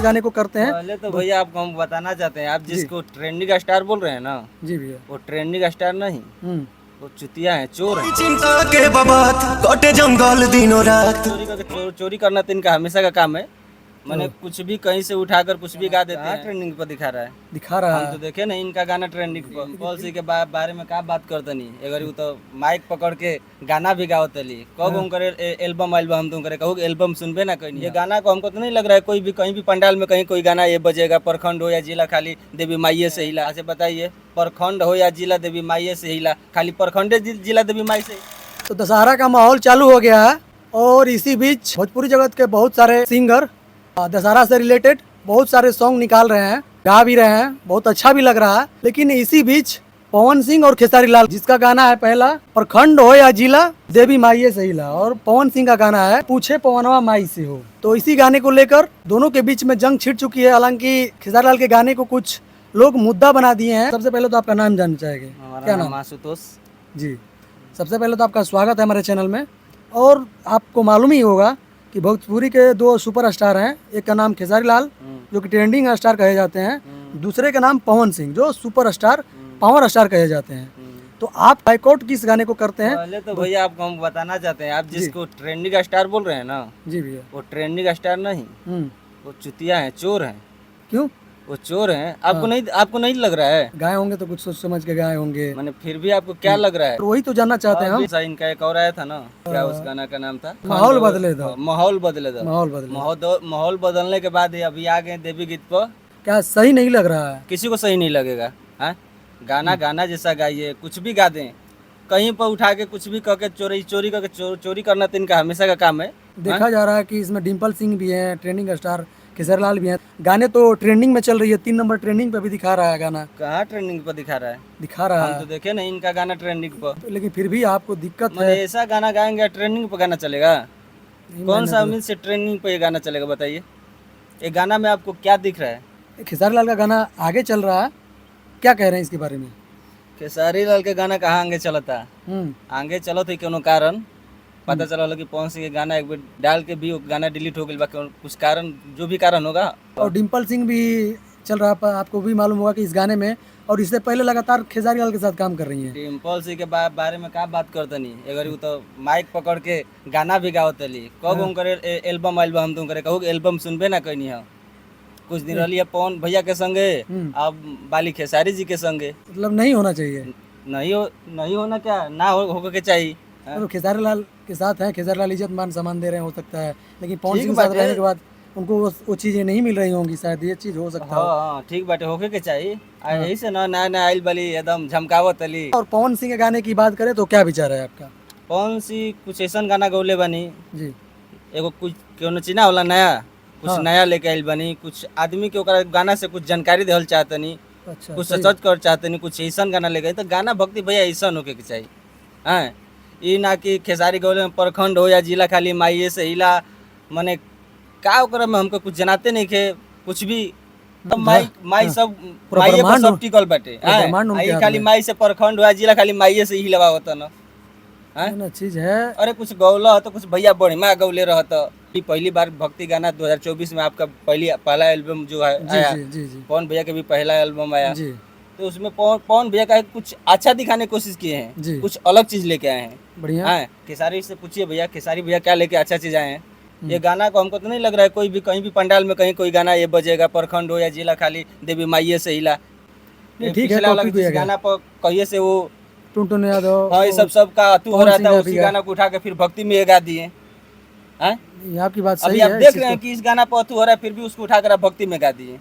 गाने को करते हैं? पहले तो भैया आपको हम बताना चाहते हैं, आप जिसको ट्रेंडिंग स्टार बोल रहे हैं ना, जी भैया। वो ट्रेंडिंग स्टार नहीं, वो चुतिया है, चोर है। चिंता के बाबात कटे जंगल दिनों रात। चोरी करना तो इनका हमेशा का काम है। मैंने कुछ भी कहीं से उठाकर कुछ भी गा देते हैं। ट्रेंडिंग पर दिखा रहा है। हम तो देखे ना इनका गाना ट्रेंडिंग पर। पॉलिसी के बारे में क्या बात करते नहीं, अगर वो तो माइक पकड़ के गाना भी गाओ तली कब हम करे एल्बम हम तुम करे कहो एल्बम सुनबे ना कहीं। ये गाना को हमको तो नहीं लग रहा है कोई भी कहीं भी पंडाल में कहीं कोई गाना ये बजेगा। प्रखंड हो या जिला खाली देवी माइये से हिला। ऐसे बताइए, प्रखंड हो या जिला देवी माइये से हिला, खाली प्रखंडे जिला देवी माई से। तो दशहरा का माहौल चालू हो गया है और इसी बीच भोजपुरी जगत के बहुत सारे सिंगर दशहरा से रिलेटेड बहुत सारे सॉन्ग निकाल रहे हैं, गा भी रहे हैं, बहुत अच्छा भी लग रहा है। लेकिन इसी बीच पवन सिंह और खेसारी लाल जिसका गाना है पहला प्रखंड हो या जिला देवी माइये से हिला, और पवन सिंह का गाना है पूछे पवनवा माई से हो। तो इसी गाने को लेकर दोनों के बीच में जंग छिड़ चुकी है। हालांकि खेसारी लाल के गाने को कुछ लोग मुद्दा बना दिए हैं। सबसे पहले तो आपका नाम जानना चाहेंगे? क्या नाम? आशुतोष जी। सबसे पहले तो आपका स्वागत है हमारे चैनल में। और आपको मालूम ही होगा कि भोजपुरी के दो सुपरस्टार हैं, एक का नाम खेसारी लाल जो कि ट्रेंडिंग स्टार कहे जाते हैं, दूसरे का नाम पवन सिंह जो सुपरस्टार पावर स्टार कहे जाते हैं। तो आप बाइकआउट किस गाने को करते हैं? पहले तो भैया आपको हम बताना चाहते हैं, आप जिसको ट्रेंडिंग स्टार बोल रहे हैं ना, जी भैया, वो ट्रेंडिंग स्टार नहीं, वो चुतिया है, चोर है। क्यों? वो चोर हैं। आपको नहीं लग रहा है? गाए होंगे तो कुछ सोच समझ के गाए होंगे। मैंने फिर भी आपको क्या लग रहा है? वही तो जानना चाहते हैं हम। इनका एक और आया था ना, क्या उस गाना का नाम था? माहौल बदले दो। माहौल बदले दो। माहौल बदलने के बाद अभी आ गए देवी गीत पर। क्या सही नहीं लग रहा है? किसी को सही नहीं लगेगा। गाना जैसा गाइए, कुछ भी गा दें, कहीं पर उठा के कुछ भी करके चोरी करना तो इनका हमेशा का काम है। देखा जा रहा है कि इसमें डिम्पल सिंह भी है, ट्रेंडिंग स्टार खेसारी लाल भी हैं। गाने तो ट्रेंडिंग में चल रही है, 3 नंबर ट्रेंडिंग पे भी दिखा रहा है गाना। कहाँ ट्रेंडिंग पर दिखा रहा है? हम तो देखे नहीं इनका गाना ट्रेंडिंग पर। लेकिन फिर भी आपको दिक्कत है। ऐसा गाना गाएंगे ट्रेंडिंग पर गाना चलेगा? कौन सा उम्मीद से ट्रेंडिंग पर ये गाना चलेगा बताइए? ये गाना में आपको क्या दिख रहा है? खेसारी लाल का गाना आगे चल रहा है, क्या कह रहे हैं इसके बारे में? खेसारी लाल के गाना कहाँ आगे चलता? आगे चलो थे क्यों कारण पता चला कि पवन सिंह के गाना एक बार डाल के भी गाना डिलीट हो गया, कुछ कारण, जो भी कारण होगा। और डिम्पल सिंह भी चल रहा है, आपको भी मालूम होगा कि इस गाने में, और इससे पहले लगातार खेसारी लाल के साथ काम कर रही हैं। डिम्पल सिंह के बारे में क्या बात करते नहीं, अगर वो तो माइक पकड़ के गाना भी गाओ तली कब हम करे एल्बम हम तुम करे कहो एल्बम सुनबे ना कहीं है। कुछ दिन रही पवन भैया के संगे, अब बाली खेसारी जी के संगे। मतलब नहीं होना चाहिए। नहीं होना क्या, ना होकर के चाहिए। तो खेसारी लाल के साथ है, खेसारी लाल इज्जत मान सम्मान दे रहे हैं, हो सकता है। लेकिन पवन सिंह के साथ रहने के बाद उनको वो चीजें नहीं मिल रही होंगी, शायद ये चीज हो सकता है। ठीक बात होके के चाहिए। यही से ना नया आइल वाली एकदम झमकावत अली। और पवन सिंह के गाने की बात करें तो क्या विचार है आपका? पवन सिंह कुछ ऐसा गाना गौले बनी जी, एगो कुछ क्यों चिना वाला नया कुछ नया लेके आइल बनी, कुछ आदमी के ओकरा गाना से कुछ जानकारी देहल चाहते नहीं, कुछ सच कर चाहते नहीं, कुछ ऐसा गाना लेके तो गाना भक्ति भैया ऐसा होके के चाहिए। हाँ, ये ना कि खेसारी गौले में प्रखंड हो या जिला खाली माइये से हिला, मने का ओकरा में हमको कुछ जनाते नहीं के कुछ भी। तब माई सब माइये पर सब टिकल बाटे। खाली माई से प्रखंड हो या जिला खाली माइये से हिलवा होता ना चीज है। अरे कुछ गौला तो कुछ भैया बढ़िया गौले रहता। पहली बार भक्ति गाना 2024 में आपका पहला एल्बम जो है आया, पवन भैया के भी पहला एल्बम आया, तो उसमें पवन भैया का कुछ अच्छा दिखाने की कोशिश किए हैं, कुछ अलग चीज लेके आए हैं। बढ़िया। खेसारी से पूछिए भैया, खेसारी भैया क्या लेके अच्छा चीज आए हैं? ये गाना को हमको तो नहीं लग रहा है कोई भी कहीं भी पंडाल में कहीं कोई गाना ये बजेगा। प्रखंड हो या जिला खाली देवी माइये से हिला, ठीक है। गाना पर कहिए से वो टुनटुन यादव, हाँ, ये सब का तू हो रहा था, उसी गाना को उठा के फिर भक्ति में गा दिए। आपकी बात सही है। अभी आप देख रहे हैं कि इस गाना पर अतु हो रहा है, फिर भी उसको उठाकर भक्ति में गा दिए।